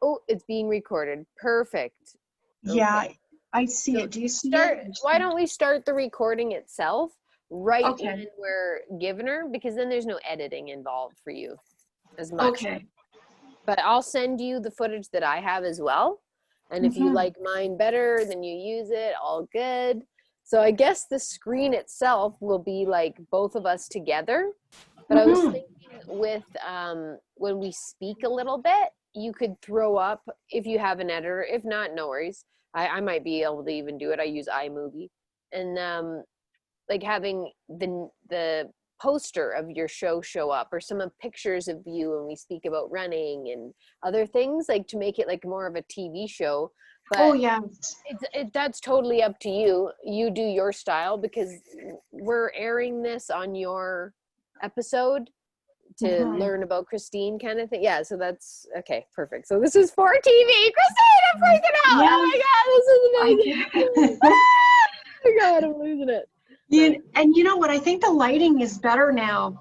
Oh, it's being recorded. Perfect. Yeah, Okay. I see So it. Do you see it? why don't we start the recording itself right Okay. when we're giving her, because then there's no editing involved for you as much. Okay. But I'll send you the footage that I have as well. And if you Mhm. like mine better, then you use it, all good. So I guess the screen itself will be like both of us together. But I was Mhm. thinking with when we speak a little bit, you could throw up if you have an editor. If not, no worries. I might be able to even do it. I use iMovie. And like having the poster of your show up, or some of pictures of you when we speak about running and other things, like to make it like more of a TV show. Oh But yes. that's totally up to you. You do your style, because we're airing this on your episode to Mhm. learn about Christine kind of thing. Yeah, so that's okay, perfect. So this is for TV. Christine, I'm freaking out. Yeah. Oh my god, this is amazing. I, Oh my god, I'm losing it. Nice. and you know what? I think the lighting is better now,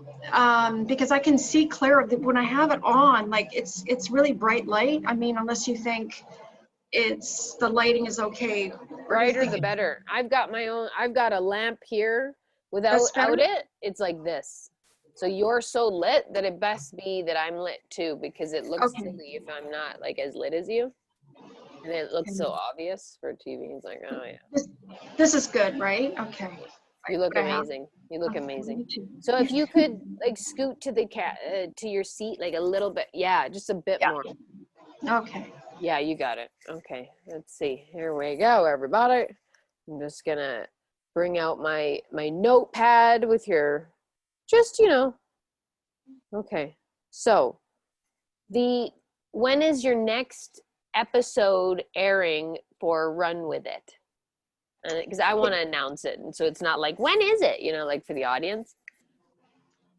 because I can see clear when I have it on. Like it's really bright light. I mean, unless you think it's the lighting is okay, or do you Brighter think the better. I've got my own, I've got a lamp here. that's Without better? it, it's like this. So you're so lit that it best be that I'm lit too, because it looks Okay. silly if I'm not like as lit as you. And it looks so Okay. obvious for TV. It's like, oh yeah. This, this is good, right? Okay. You What look I have. amazing. You look Okay, amazing. me too. So if you could like scoot to the to your seat like a little bit, yeah, just a bit Yeah. more. Okay. Yeah, you got it. Okay, let's see. Here we go, everybody. I'm just gonna bring out my notepad with your, just Okay, so the when is your next episode airing for Run With It? Because I want to announce it, and so it's not like, when is it? Like for the audience.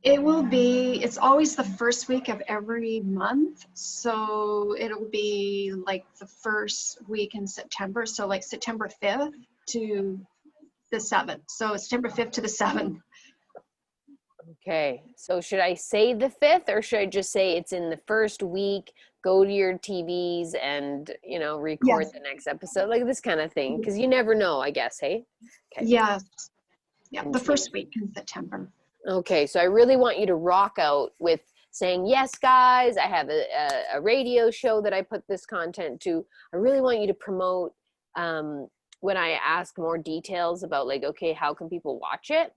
It will be, it's always the first week of every month. So it'll be like the first week in September. So like September 5th to the 7th. So September 5th to the 7th. Okay, so should I say the 5th, or should I just say it's in the first week? Go to your TVs and record Yes. the next episode, like this kind of thing, because you never know, I guess. Hey, okay, Yes. Yeah, the continue. first week in September. Okay, so I really want you to rock out with saying, yes, guys, I have a radio show that I put this content to. I really want you to promote when I ask more details about like, okay, how can people watch it?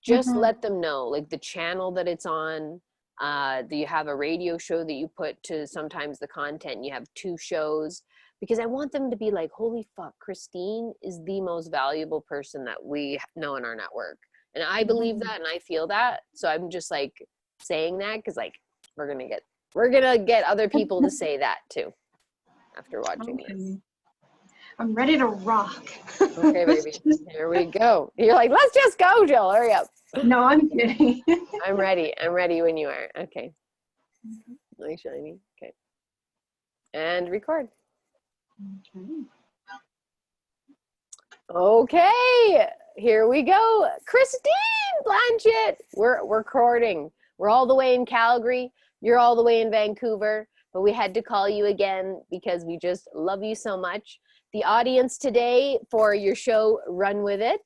Just Mm-hmm. let them know, like the channel that it's on. Do you have a radio show that you put to sometimes the content? You have 2 shows, because I want them to be like, holy fuck, Christine is the most valuable person that we know in our network. And I believe Mm-hmm. that, and I feel that. So I'm just like saying that because like we're gonna get other people to say that too after watching this. Okay. I'm ready to rock. Okay, baby. Here we go. You're like, let's just go, Jill. Hurry up. No, I'm kidding. I'm ready. I'm ready when you are. Okay. Really shiny. Okay. And record. Okay. Okay. Here we go. Christine Blanchette. We're recording. We're all the way in Calgary. You're all the way in Vancouver. But we had to call you again because we just love you so much. The audience today for your show, Run With It.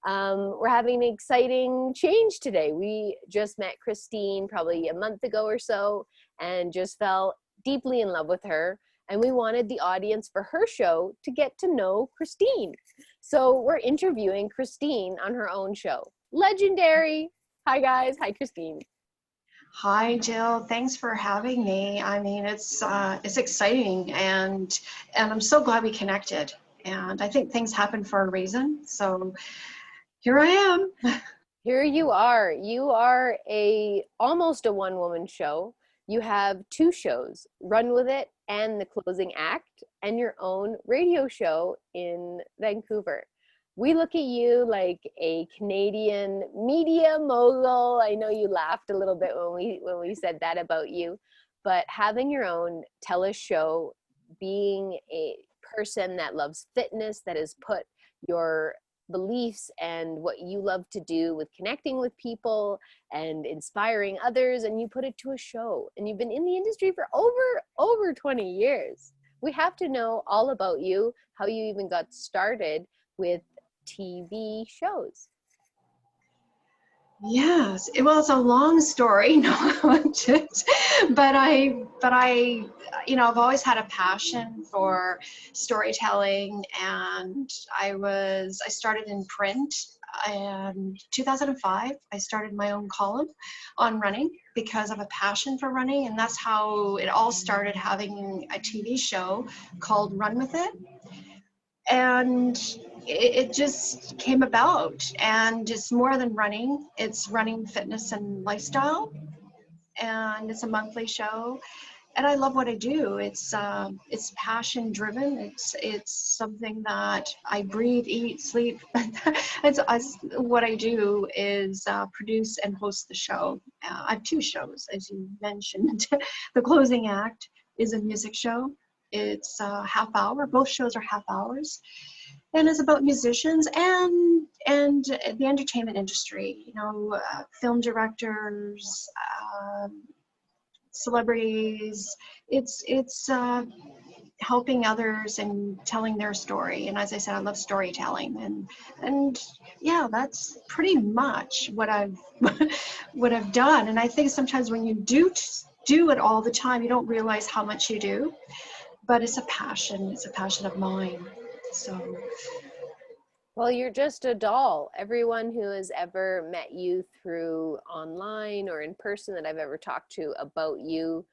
We're having an exciting change today. We just met Christine probably a month ago or so and just fell deeply in love with her. And we wanted the audience for her show to get to know Christine. So we're interviewing Christine on her own show. Legendary. Hi, guys. Hi, Christine. Hi, Jill. Thanks for having me. I mean, it's exciting, and I'm so glad we connected. And I think things happen for a reason. So here I am. Here you are. You are almost a one-woman show. You have 2 shows, Run With It and The Closing Act, and your own radio show in Vancouver. We look at you like a Canadian media mogul. I know you laughed a little bit when we said that about you, but having your own tele show, being a person that loves fitness, that has put your beliefs and what you love to do with connecting with people and inspiring others, and you put it to a show, and you've been in the industry for over 20 years. We have to know all about you, how you even got started with TV shows. Yes, well, it's a long story, no, but I, I've always had a passion for storytelling, and I started in print. And 2005, I started my own column on running because of a passion for running, and that's how it all started, having a TV show called Run With It. And it just came about, and it's more than running. It's running, fitness, and lifestyle, and it's a monthly show, and I love what I do. It's passion driven. It's something that I breathe, eat, sleep. What I do is produce and host the show. I have two shows, as you mentioned. The closing act is a music show. It's half hour. Both shows are half hours, and it's about musicians and the entertainment industry. Film directors, celebrities. It's helping others and telling their story. And as I said, I love storytelling, and yeah, that's pretty much what I've what I've done. And I think sometimes when you do it all the time, you don't realize how much you do. But it's a passion. It's a passion of mine. So. Well, you're just a doll. Everyone who has ever met you through online or in person that I've ever talked to about you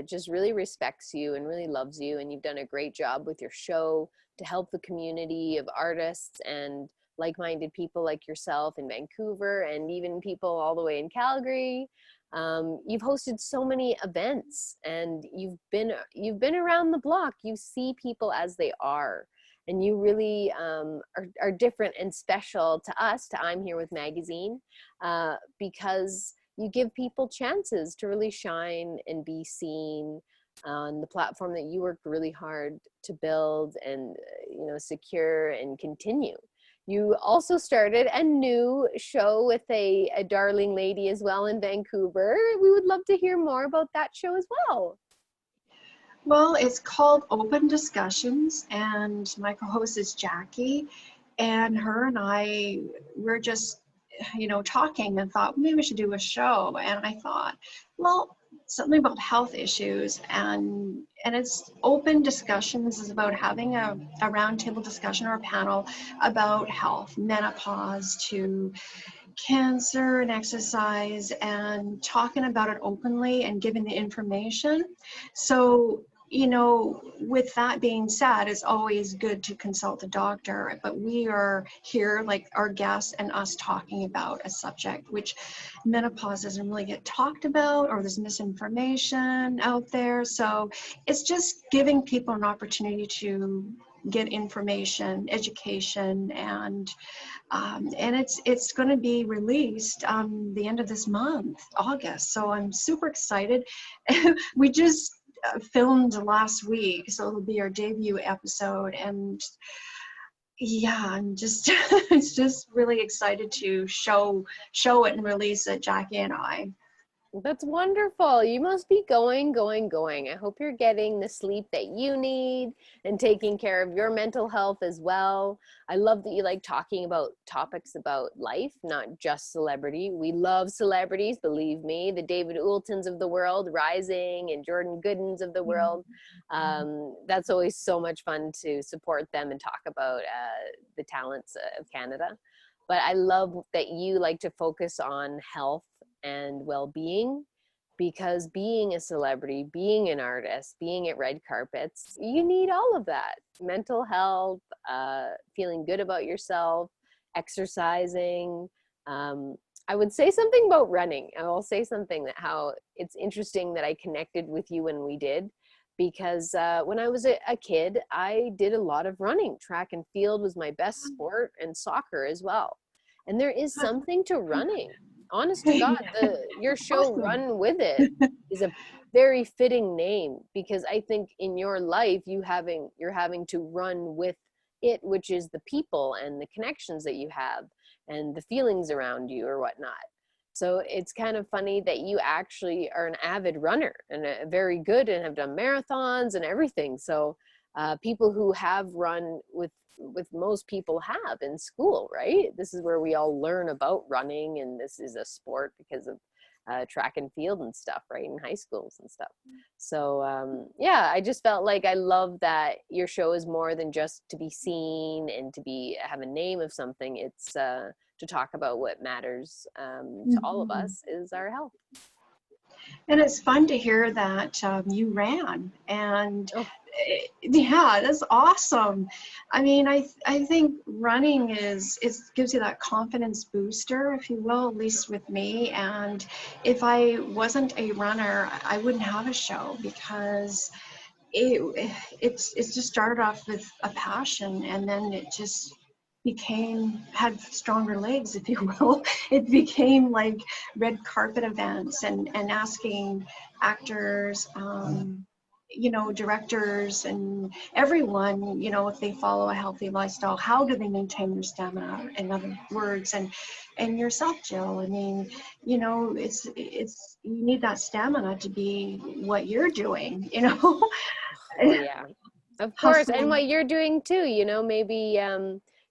just really respects you and really loves you. And you've done a great job with your show to help the community of artists and like-minded people like yourself in Vancouver, and even people all the way in Calgary. You've hosted so many events, and you've been around the block. You see people as they are. And you really are different and special to us, to I'm Here With Magazine, because you give people chances to really shine and be seen on the platform that you worked really hard to build and secure and continue. You also started a new show with a darling lady as well in Vancouver. We would love to hear more about that show as well. Well, it's called Open Discussions, and my co-host is Jackie, and her and I were just, talking, and thought maybe we should do a show. And I thought, well, something about health issues, and it's open discussions is about having a roundtable discussion or a panel about health, menopause to cancer and exercise, and talking about it openly and giving the information. So, with that being said, it's always good to consult a doctor, but we are here, like our guests and us, talking about a subject which menopause doesn't really get talked about, or there's misinformation out there. So it's just giving people an opportunity to get information, education, and it's going to be released the end of this month, August. So I'm super excited. We just filmed last week, so it'll be our debut episode, and yeah, I'm just it's just really excited to show it and release it, Jackie and I. That's wonderful. You must be going. I hope you're getting the sleep that you need and taking care of your mental health as well. I love that you like talking about topics about life, not just celebrity. We love celebrities, believe me, the David Oultons of the world, Rising, and Jordan Goodens of the world. That's always so much fun to support them and talk about the talents of Canada. But I love that you like to focus on health and well-being, because being a celebrity, being an artist, being at red carpets, you need all of that. Mental health, feeling good about yourself, exercising. I would say something about running. I will say something that how it's interesting that I connected with you when we did, because when I was a kid, I did a lot of running. Track and field was my best sport, and soccer as well. And there is something to running. Honest to God, your show Awesome. Run With It is a very fitting name, because I think in your life you're having to run with it, which is the people and the connections that you have and the feelings around you or whatnot. So it's kind of funny that you actually are an avid runner and very good and have done marathons and everything. So people who have run with most people have in school, right? This is where we all learn about running, and this is a sport because of track and field and stuff, right, in high schools and stuff. So yeah, I just felt like I love that your show is more than just to be seen and to be have a name of something. It's to talk about what matters to all of us is our health. And it's fun to hear that you ran, and Oh. yeah, that's awesome. I mean, I think running gives you that confidence booster, if you will, at least with me. And if I wasn't a runner, I wouldn't have a show, because it's just started off with a passion, and then it just had stronger legs, if you will. It became like red carpet events and asking actors, directors and everyone, if they follow a healthy lifestyle, how do they maintain their stamina, in other words, and yourself, Jill. I mean, it's you need that stamina to be what you're doing, Oh yeah, of course. And hustling. what you're doing too, maybe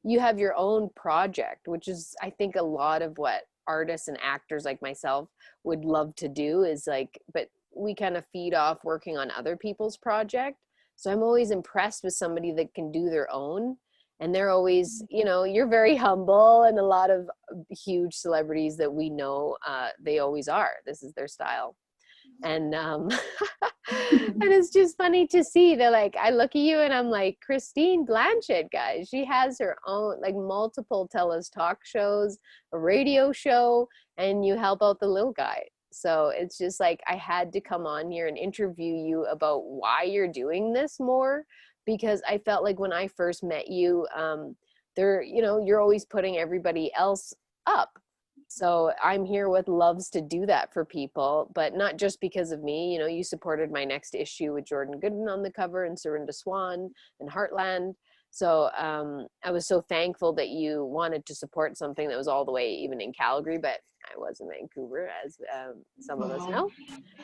you have your own project, which is, I think, a lot of what artists and actors like myself would love to do is like, but we kind of feed off working on other people's project. So I'm always impressed with somebody that can do their own. And they're always, you're very humble, and a lot of huge celebrities that we know, they always are. This is their style. And and it's just funny to see that, like, I look at you and I'm like, Christine Blanchette, guys, she has her own, like, multiple TELUS talk shows, a radio show, and you help out the little guy. So it's just like, I had to come on here and interview you about why you're doing this more, because I felt like when I first met you, you're always putting everybody else up. So I'm here with loves to do that for people, but not just because of me. You supported my next issue with Jordan Gooden on the cover, and Serinda Swan and Heartland. So I was so thankful that you wanted to support something that was all the way even in Calgary, but I was in Vancouver, as some of us know.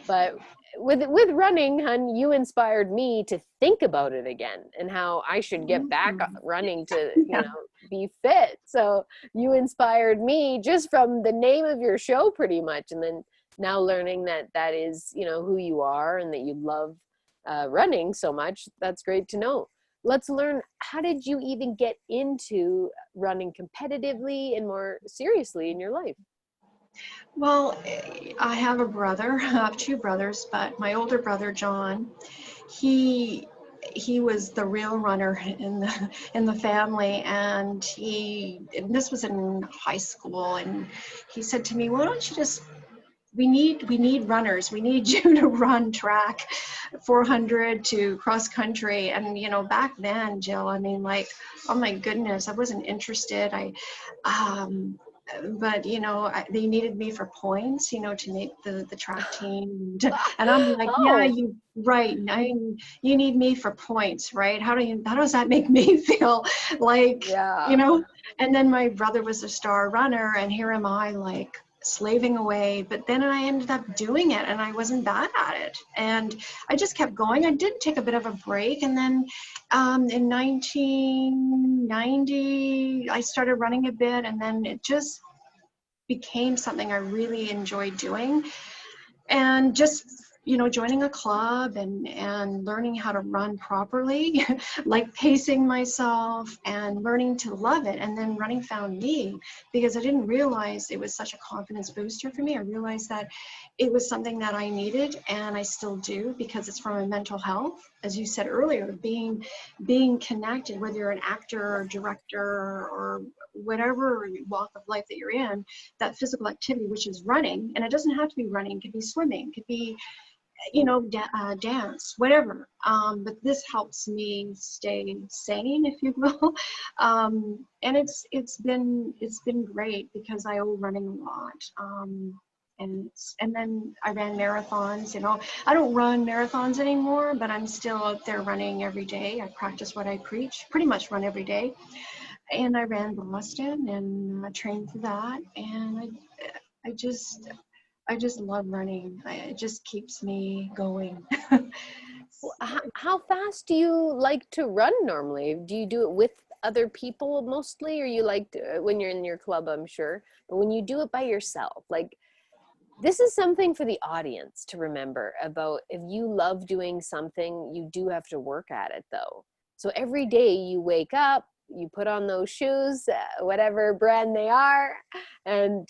But with running, hun, you inspired me to think about it again and how I should get back running to, Yeah. be fit. So you inspired me just from the name of your show, pretty much. And then now learning that is, who you are and that you love running so much. That's great to know. Let's learn, how did you even get into running competitively and more seriously in your life? Well, I have a brother. I have two brothers, but my older brother, John, he he was the real runner in the family, and this was in high school, and he said to me, "Why don't you just we need runners. We need you to run track, 400 to cross country." And back then, Jill, I mean, like, oh my goodness, I wasn't interested. Um, but they needed me for points, to make the track team, and I'm like, yeah, Oh, you right. You need me for points, right? How does that make me feel? Like, yeah. and then my brother was a star runner, and here am I, like, slaving away. But then I ended up doing it, and I wasn't bad at it, and I just kept going. I did take a bit of a break, and then in 1990 I started running a bit, and then it just became something I really enjoyed doing. And just joining a club and learning how to run properly, like pacing myself and learning to love it. And then running found me, because I didn't realize it was such a confidence booster for me. I realized that it was something that I needed, and I still do, because it's for my mental health. As you said earlier, being connected, whether you're an actor or director or whatever walk of life that you're in, that physical activity, which is running, and it doesn't have to be running, it could be swimming, it could be dance, whatever. But this helps me stay sane, if you will. And it's been great, because I owe running a lot. And then I ran marathons. I don't run marathons anymore, but I'm still out there running every day. I practice what I preach, pretty much run every day. And I ran Boston and I trained for that. And I just love running. It just keeps me going. How fast do you like to run normally? Do you do it with other people mostly, or you like to, when you're in your club, I'm sure, but when you do it by yourself, like, this is something for the audience to remember about. If you love doing something, you do have to work at it though. So every day you wake up, you put on those shoes, whatever brand they are, and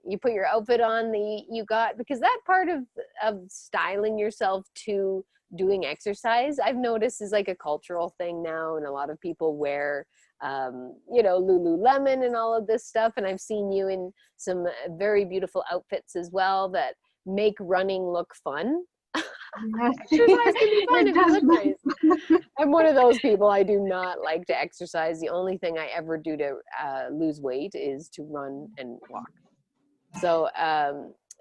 you put your outfit on you got, because that part of styling yourself to doing exercise, I've noticed, is like a cultural thing now, and a lot of people wear Lululemon and all of this stuff. And I've seen you in some very beautiful outfits as well that make running look fun. Exercise can be fun if you look nice. I'm one of those people. I do not like to exercise. The only thing I ever do to lose weight is to run and walk. So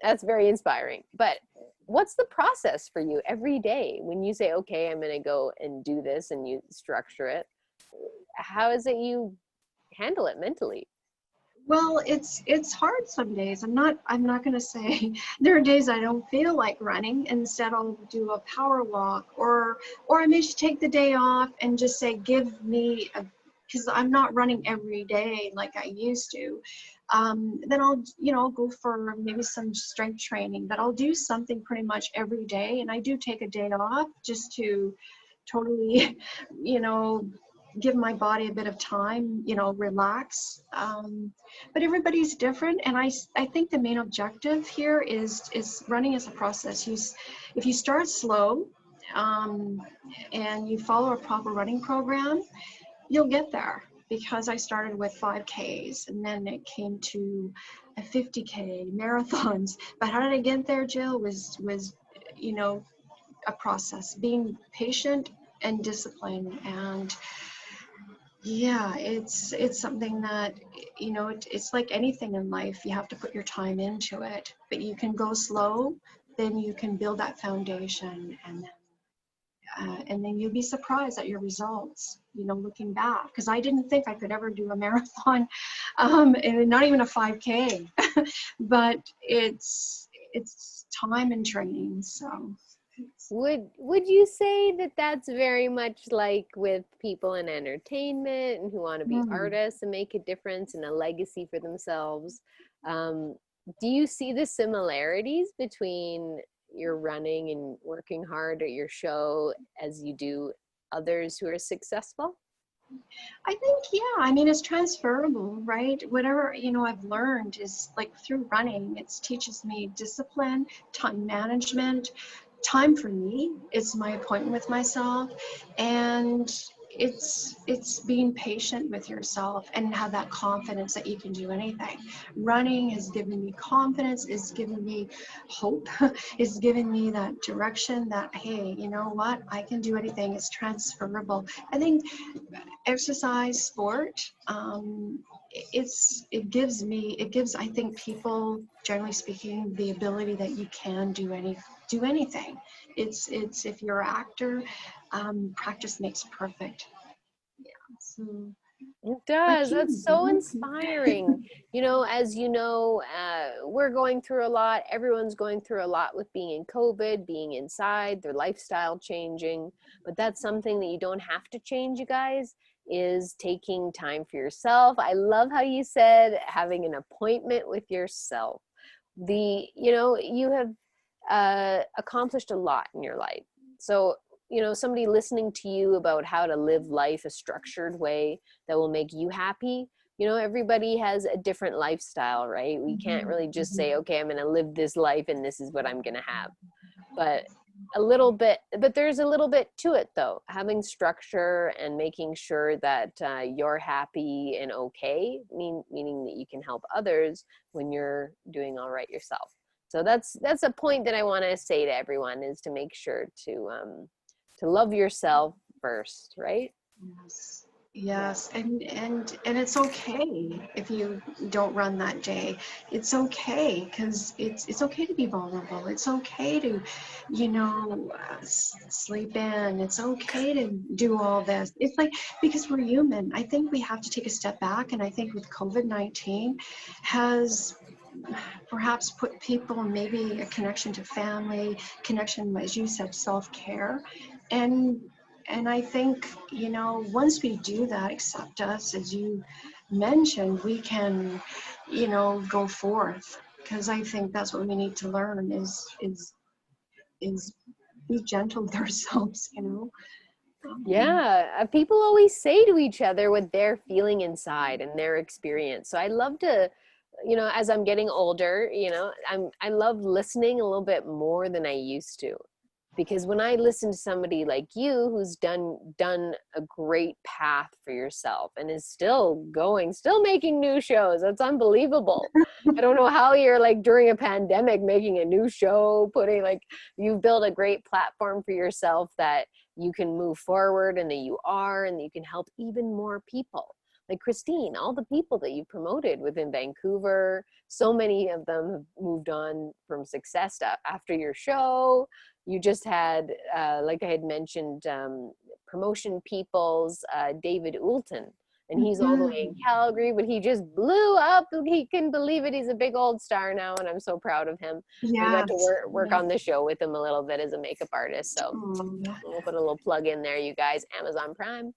that's very inspiring. But what's the process for you every day when you say, okay, I'm going to go and do this, and you structure it? How is it you handle it mentally? Well, it's hard some days. I'm not going to say there are days I don't feel like running. Instead, I'll do a power walk, or I may just take the day off and just say, give me a, because I'm not running every day like I used to. Then I'll go for maybe some strength training, but I'll do something pretty much every day. And I do take a day off just to totally, you know, give my body a bit of time, relax. But everybody's different, and I think the main objective here is running as a process. If you start slow, and you follow a proper running program, you'll get there. Because I started with 5Ks, and then it came to a 50K marathons. But how did I get there, Jill? Was a process, being patient and disciplined. And yeah, it's something that, it's like anything in life. You have to put your time into it, but you can go slow, then you can build that foundation, and then you'll be surprised at your results, looking back. Because I didn't think I could ever do a marathon, and not even a 5K, but it's time and training. So Would you say that that's very much like with people in entertainment and who want to be mm. artists and make a difference and a legacy for themselves? Um, do you see the similarities between your running and working hard at your show as you do others who are successful? I think, yeah, I mean, it's transferable, right? Whatever, I've learned is like through running, it teaches me discipline, time management, time for me. It's my appointment with myself. And it's being patient with yourself and have that confidence that you can do anything. Running has given me confidence, is giving me hope, is giving me that direction that, hey, you know what, I can do anything. It's transferable. I think exercise, sport, it gives, I think, people, generally speaking, the ability that you can do anything. It's if you're an actor, practice makes perfect. Yeah. So It like does. That's so you. inspiring. As you know, we're going through a lot. Everyone's going through a lot with being in COVID, being inside, their lifestyle changing. But that's something that you don't have to change, you guys, is taking time for yourself. I love how you said having an appointment with yourself. You have accomplished a lot in your life. So, somebody listening to you about how to live life a structured way that will make you happy. Everybody has a different lifestyle, right? We can't really just say, okay, I'm going to live this life and this is what I'm going to have. But there's a little bit to it though, having structure and making sure that you're happy and okay, meaning that you can help others when you're doing all right yourself. So that's a point that I want to say to everyone, is to make sure to love yourself first, right? Yes. Yes, and it's okay if you don't run that day. It's okay because it's okay to be vulnerable. It's okay to, sleep in. It's okay to do all this. It's like because we're human. I think we have to take a step back, and I think with COVID-19 has perhaps put people in maybe a connection to family, connection, as you said, self-care, and I think, once we do that, accept us, as you mentioned, we can, go forth. Because I think that's what we need to learn is be gentle with ourselves. Yeah, people always say to each other what they're feeling inside and their experience. So I love to, as I'm getting older, I love listening a little bit more than I used to. Because when I listen to somebody like you who's done a great path for yourself and is still going, still making new shows, that's unbelievable. I don't know how you're like during a pandemic making a new show, putting like you've built a great platform for yourself that you can move forward and that you are and that you can help even more people. Like Christine, all the people that you promoted within Vancouver, so many of them have moved on from success after your show. You just had, like I had mentioned, Promotion People's David Oulton, and he's all the way in Mhm. Calgary, but he just blew up. He couldn't believe it. He's a big old star now, and I'm so proud of him. We got to Yes. work Yes. on the show with him a little bit as a makeup artist, so Oh, we'll put a little plug in there, you guys. Amazon Prime.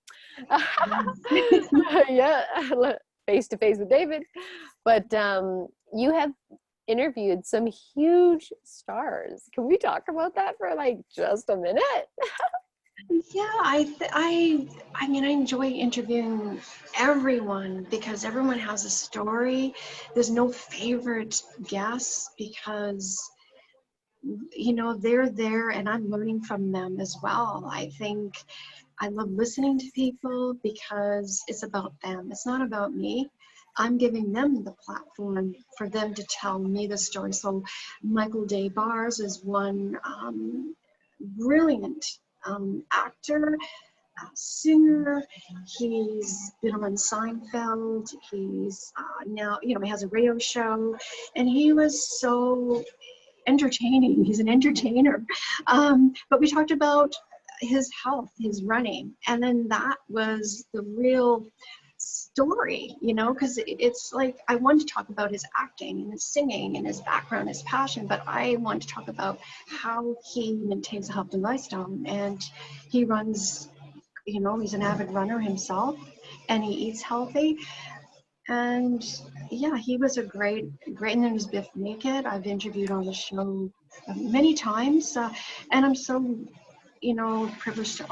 yes. Yeah, face to face with David. But you have interviewed some huge stars. Can we talk about that for like just a minute? Yeah, I mean, I enjoy interviewing everyone because everyone has a story. There's no favorite guests because, they're there and I'm learning from them as well. I think I love listening to people because it's about them. It's not about me. I'm giving them the platform for them to tell me the story. So Michael Day Bars is one brilliant actor, singer. He's been on Seinfeld. He's now, he has a radio show, and he was so entertaining. He's an entertainer. But we talked about his health, his running, and then that was the real story, because it's like I want to talk about his acting and his singing and his background, his passion, but I want to talk about how he maintains a healthy lifestyle. And he runs, he's an avid runner himself, and he eats healthy. And yeah, he was a great, and then his Biff Naked. I've interviewed on the show many times, and I'm so, privileged to,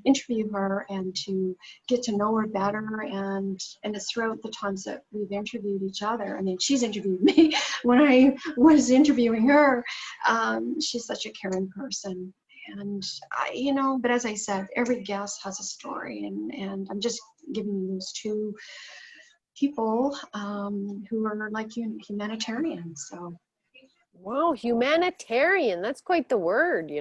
interview her and to get to know her better. And it's throughout the times that we've interviewed each other. I mean, she's interviewed me when I was interviewing her. She's such a caring person. And but as I said, every guest has a story, and I'm just giving you those two people who are like humanitarians. So Wow, humanitarian. That's quite the word.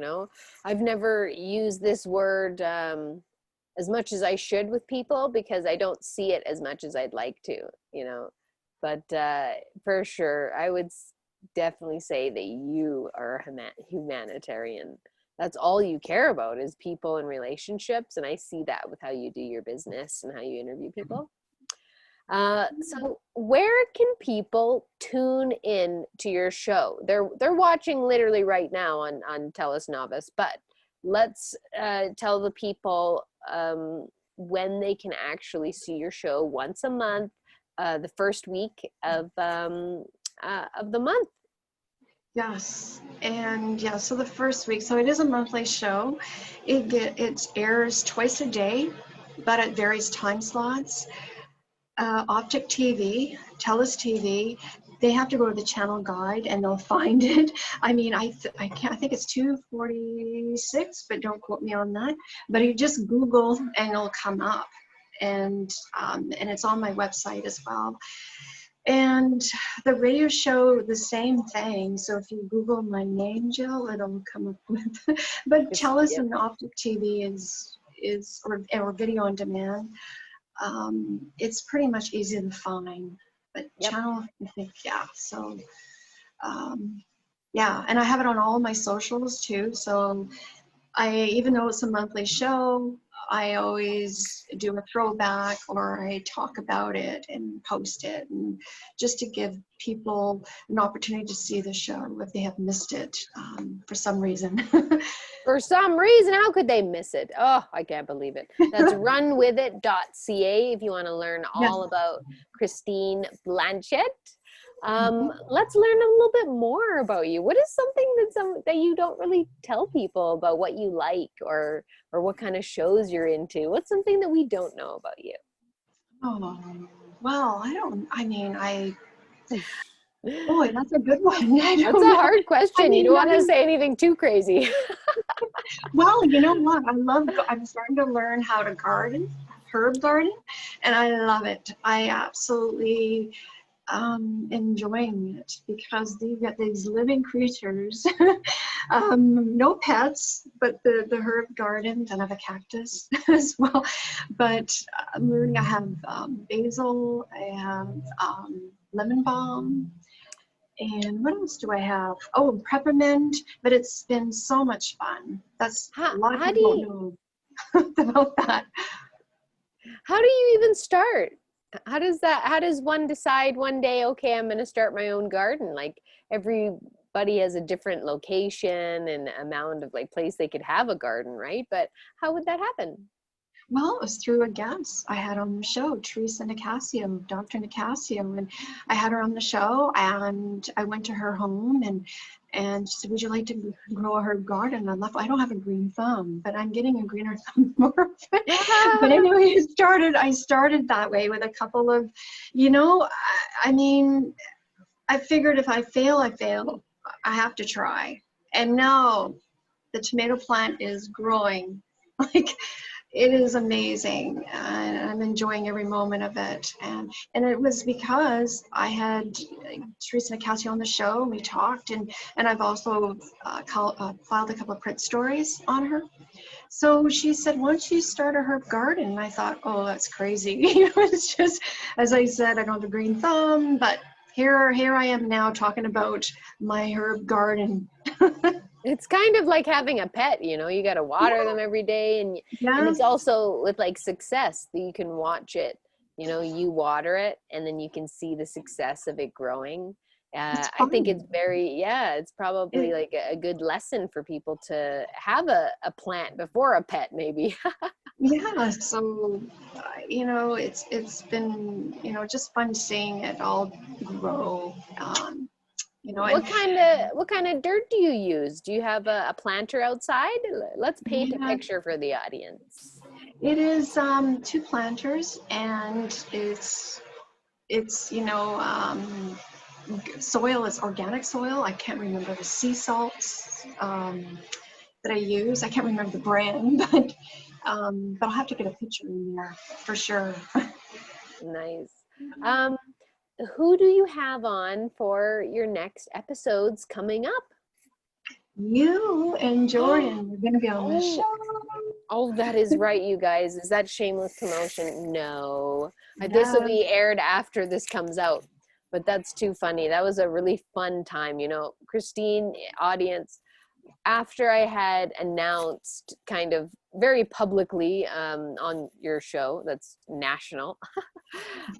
I've never used this word as much as I should with people because I don't see it as much as I'd like to. But for sure, I would definitely say that you are a humanitarian. That's all you care about is people and relationships. And I see that with how you do your business and how you interview people. So where can people tune in to your show? They're watching literally right now on Tellus Novice, but let's tell the people when they can actually see your show once a month, the first week of the month. yes, and yeah, so the first week, so it is a monthly show. It airs twice a day, but at various time slots. Optic TV, Telus TV, they have to go to the channel guide and they'll find it. I mean, I can't. I think it's 246, but don't quote me on that. But you just Google and it'll come up, and it's on my website as well. And the radio show, the same thing. So if you Google my name, Jill, it'll come up with. But Just, Telus yep. and Optic TV is, or video on demand, it's pretty much easy to find. But Yep. channel, I think, yeah. So, yeah, and I have it on all my socials too. So even though it's a monthly show, I always do a throwback, or I talk about it and post it, and just to give people an opportunity to see the show if they have missed it for some reason. For some reason, how could they miss it? Oh, I can't believe it. That's runwithit.ca if you want to learn Yes. all about Christine Blanchette. Let's learn a little bit more about you. What is something that you don't really tell people about what you like, or what kind of shows you're into? What's something that we don't know about you? Oh, well, boy, that's a good one. I That's don't a know. hard question. You don't want to say anything too crazy. Well, you know what? I'm starting to learn how to garden, herb garden, and I love it. I absolutely enjoying it because you get these living creatures, no pets, but the herb garden, and I have a cactus as well. But I'm learning. I have basil, I have lemon balm, and what else do I have? Oh, peppermint. But it's been so much fun. That's How, a lot of how do people don't you know about that. how do you even start? How does one decide one day, okay, I'm going to start my own garden? Like, everybody has a different location and amount of like place they could have a garden, right? But how would that happen? Well, it was through a guest I had on the show, Teresa Nicasio, Dr. Nicasio, and I had her on the show, and I went to her home, and she said, "Would you like to grow a herb garden?" And I left. I don't have a green thumb, but I'm getting a greener thumb more. But anyway, I started that way with a couple of, I mean, I figured if I fail, I fail. I have to try. And now the tomato plant is growing. Like, it is amazing, and I'm enjoying every moment of it. And it was because I had Teresa Nicasio on the show, and we talked, and I've also filed a couple of print stories on her. So she said, "Why don't you start a herb garden?" And I thought, oh, that's crazy. It's just, as I said, I don't have a green thumb, but here I am now talking about my herb garden. It's kind of like having a pet, you got to water them every day, and it's Yes. also with like success that you can watch it, you water it and then you can see the success of it growing. It's I think fun. it's probably It, like a good lesson for people to have a plant before a pet, maybe. yeah, so it's been just fun seeing it all grow. And What kind of dirt do you use? Do you have a planter outside? Let's paint a yeah, picture for the audience. it is two planters, and it's soil is organic soil. I can't remember the sea salts that I use. I can't remember the brand, but I'll have to get a picture in there for sure. Nice. Um, who do you have on for your next episodes coming up? You and Jordan, you're going to be on the Oh, show. oh, that is right, you guys. Is that shameless promotion? No. This will Yes. be aired after this comes out, but that's too funny. That was a really fun time. Christine, audience, after I had announced kind of very publicly on your show that's national,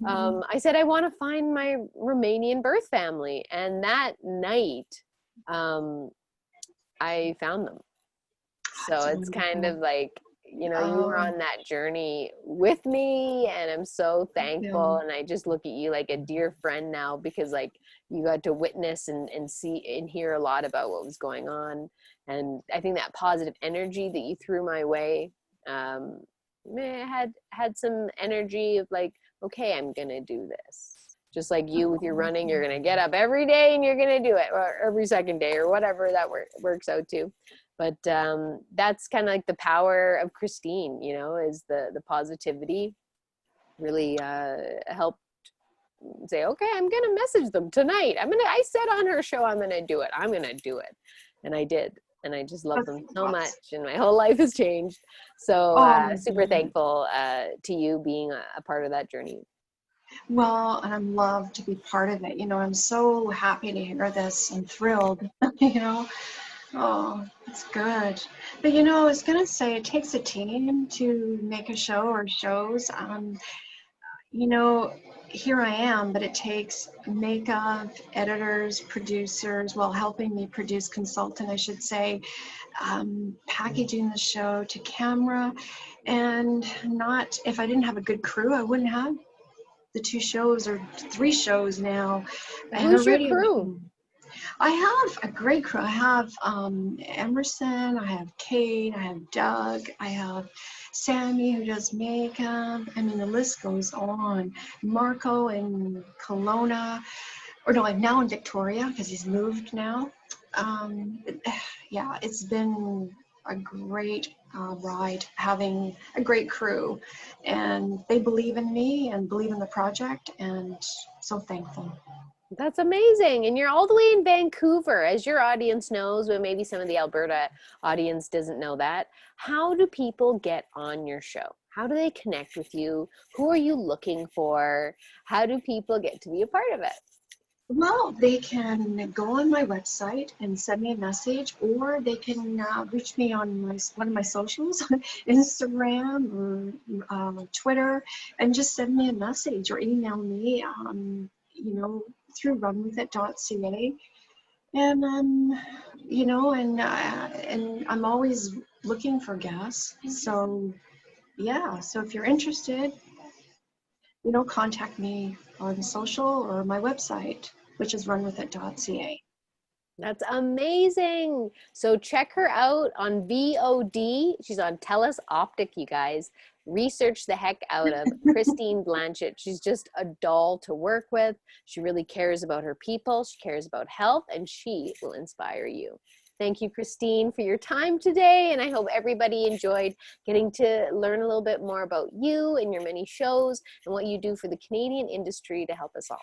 I said, I want to find my Romanian birth family. And that night, I found them. So That's it's kind wonderful. of like, you were Oh, on that journey with me, and I'm so thank thankful. you. And I just look at you like a dear friend now, because like you got to witness and see and hear a lot about what was going on. And I think that positive energy that you threw my way, had some energy of like, okay, I'm gonna do this. Just like you with your running, you're gonna get up every day and you're gonna do it, or every second day, or whatever that works out to. But that's kind of like the power of Christine, is the positivity. Really helped say, okay, I'm gonna message them tonight. I said on her show I'm gonna do it. I'm gonna do it, and I did. and I just love That's them the so much, best. and my whole life has changed. So Oh my super God. thankful to you being a part of that journey. Well, and I'm loved to be part of it. You know, I'm so happy to hear this and thrilled, you know. Oh, it's good. But you know, I was gonna say it takes a team to make a show or shows. You know, here I am, but it takes makeup, editors, producers, well, helping me produce, consultant, I should say, packaging the show to camera, and not, if I didn't have a good crew, I wouldn't have the 2 shows or 3 shows now, and a Who's your radio crew? show. I have a great crew. I have Emerson, I have Kate, I have Doug, I have Sammy who does makeup. I mean, the list goes on. Marco in Kelowna, or no, I'm now in Victoria because he's moved now. Um, yeah, it's been a great ride having a great crew, and they believe in me and believe in the project, and so thankful. That's amazing. And you're all the way in Vancouver, as your audience knows, but maybe some of the Alberta audience doesn't know that. How do people get on your show? How do they connect with you? Who are you looking for? How do people get to be a part of it? Well, they can go on my website and send me a message, or they can reach me on one of my socials, Instagram or Twitter, and just send me a message or email me, you know, through runwithit.ca. And you know, and I'm always looking for guests. So yeah, so if you're interested, you know, contact me on social or my website, which is runwithit.ca. That's amazing. So check her out on VOD. She's on TELUS Optic, you guys. Research the heck out of Christine Blanchette. She's just a doll to work with. She really cares about her people. She cares about health, and she will inspire you. Thank you, Christine, for your time today. And I hope everybody enjoyed getting to learn a little bit more about you and your many shows and what you do for the Canadian industry to help us all.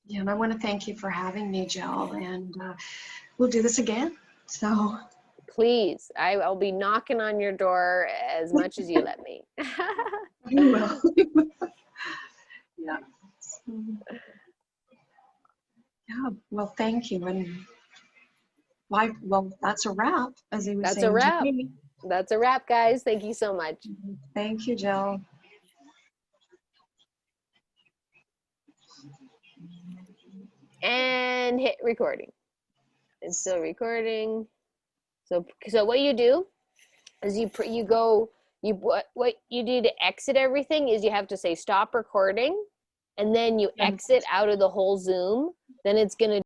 Yeah, and I want to thank you for having me, Jill, and we'll do this again. So, Please, I'll be knocking on your door as much as you let me. you will. Yeah. So, yeah, well, thank you. And well, that's a wrap, as he was That's a saying to wrap. me. That's a wrap, guys. Thank you so much. Thank you, Jill. And hit recording. It's still recording. So what you do is what you do to exit everything is you have to say stop recording, and then you exit out of the whole Zoom. Then it's going to